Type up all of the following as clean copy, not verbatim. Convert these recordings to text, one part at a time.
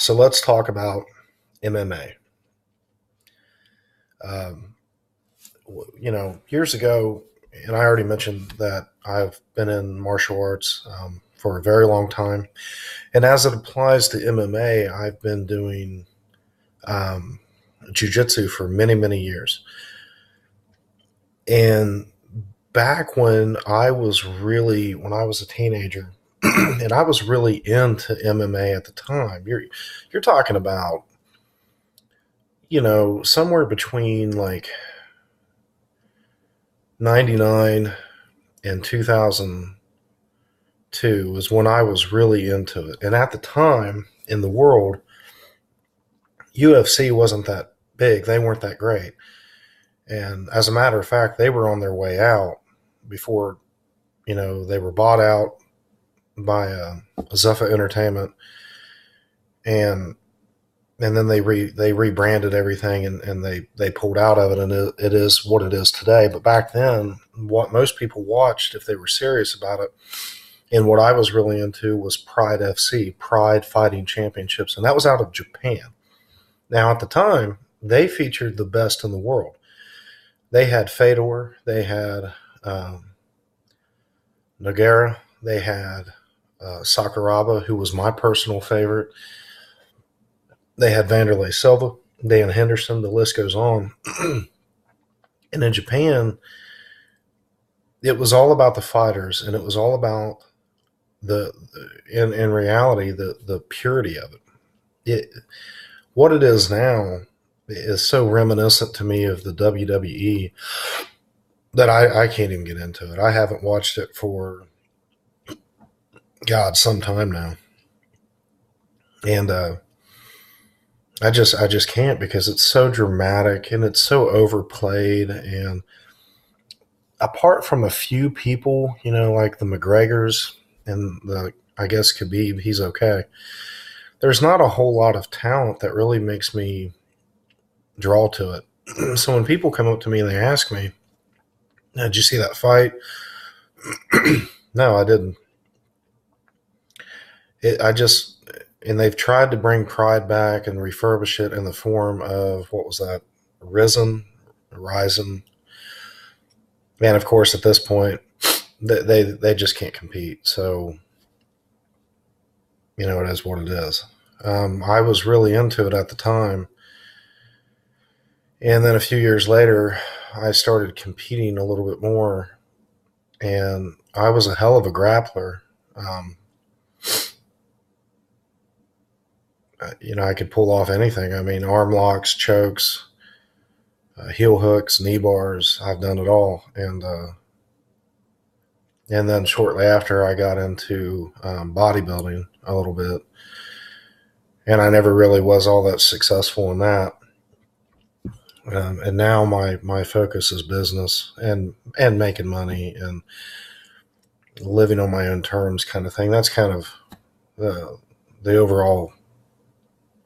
So let's talk about MMA. Um, Years ago, and I already mentioned that I've been in martial arts for a very long time. And as it applies to MMA, I've been doing um, jujitsu for many, many years. And back when I was a teenager, and I was really into MMA at the time. You're talking about, somewhere between like 99 and 2002 was when I was really into it. And at the time in the world, UFC wasn't that big. They weren't that great. And as a matter of fact, they were on their way out before, they were bought out by Zuffa Entertainment. And then they rebranded everything and they pulled out of it, and it is what it is today. But back then, what most people watched, if they were serious about it, and what I was really into was Pride FC, Pride Fighting Championships, and that was out of Japan. Now at the time, they featured the best in the world. They had Fedor, they had Nogueira, they had Sakuraba, who was my personal favorite. They had Vanderlei Silva, Dan Henderson, the list goes on. And in Japan, it was all about the fighters, and it was all about in reality the purity of it. What it is now is so reminiscent to me of the WWE that I can't even get into it. I haven't watched it for some time now, and I just can't, because it's so dramatic and it's so overplayed. And apart from a few people, like the McGregors and I guess Khabib, he's okay. There's not a whole lot of talent that really makes me draw to it. So when people come up to me and they ask me, "Did you see that fight?" No, I didn't. And they've tried to bring Pride back and refurbish it in the form of, what was that? Ryzen. And of course, at this point, they just can't compete. So, it is what it is. I was really into it at the time. And then a few years later, I started competing a little bit more. And I was a hell of a grappler. I could pull off anything. I mean, arm locks, chokes, heel hooks, knee bars. I've done it all. And then shortly after, I got into bodybuilding a little bit. And I never really was all that successful in that. And now my focus is business and making money and living on my own terms, kind of thing. That's kind of the overall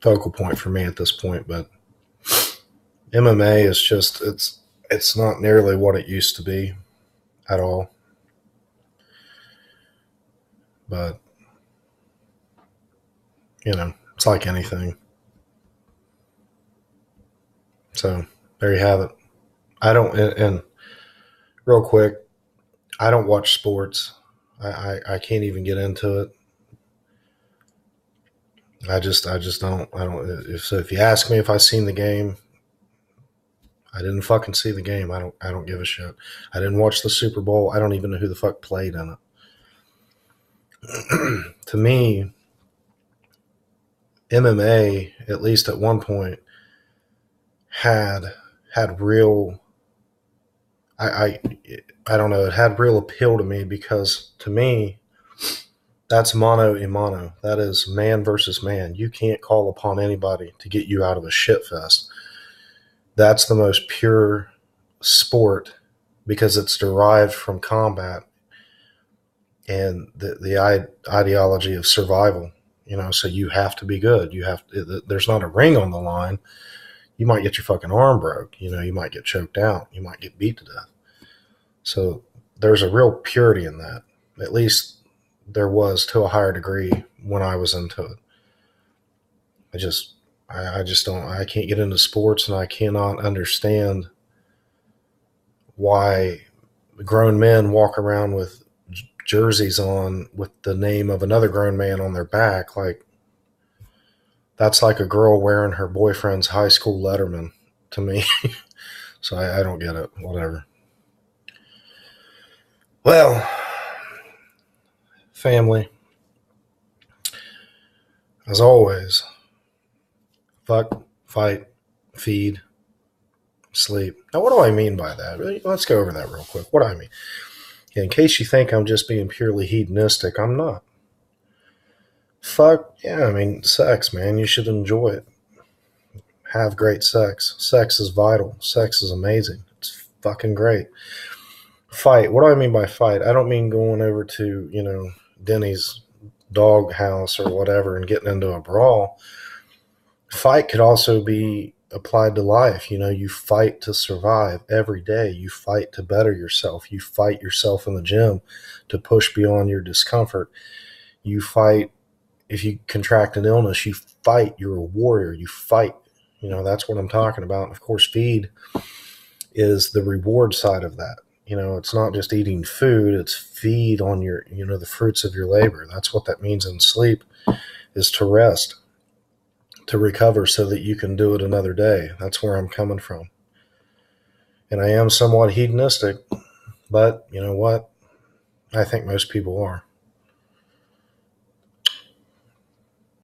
focal point for me at this point. But MMA is just, it's not nearly what it used to be at all. But it's like anything. So there you have it. I don't, and real quick, I don't watch sports. I can't even get into it. I just don't. I don't. If you ask me if I seen the game, I didn't fucking see the game. I don't give a shit. I didn't watch the Super Bowl. I don't even know who the fuck played in it. To me, MMA, at least at one point, had real. I don't know. It had real appeal to me, because to me, that's mano a mano. That is man versus man. You can't call upon anybody to get you out of a shit fest. That's the most pure sport, because it's derived from combat and the ideology of survival. So you have to be good. There's not a ring on the line. You might get your fucking arm broke. You might get choked out. You might get beat to death. So there's a real purity in that. At least there was, to a higher degree, when I was into it. I just don't, I can't get into sports, and I cannot understand why grown men walk around with jerseys on with the name of another grown man on their back. Like, that's like a girl wearing her boyfriend's high school letterman to me. So I don't get it. Whatever. Well, family, as always, fuck, fight, feed, sleep. Now, what do I mean by that? Let's go over that real quick. What do I mean? In case you think I'm just being purely hedonistic, I'm not. Fuck, yeah, I mean, sex, man. You should enjoy it. Have great sex. Sex is vital. Sex is amazing. It's fucking great. Fight. What do I mean by fight? I don't mean going over to, Denny's dog house or whatever and getting into a brawl. Fight could also be applied to life. You fight to survive every day. You fight to better yourself. You fight yourself in the gym to push beyond your discomfort. You fight if you contract an illness. You fight. You're a warrior. You fight. That's what I'm talking about. And of course, feed is the reward side of that. It's not just eating food, it's feed on your, the fruits of your labor. That's what that means. In sleep is to rest, to recover so that you can do it another day. That's where I'm coming from. And I am somewhat hedonistic, but you know what? I think most people are.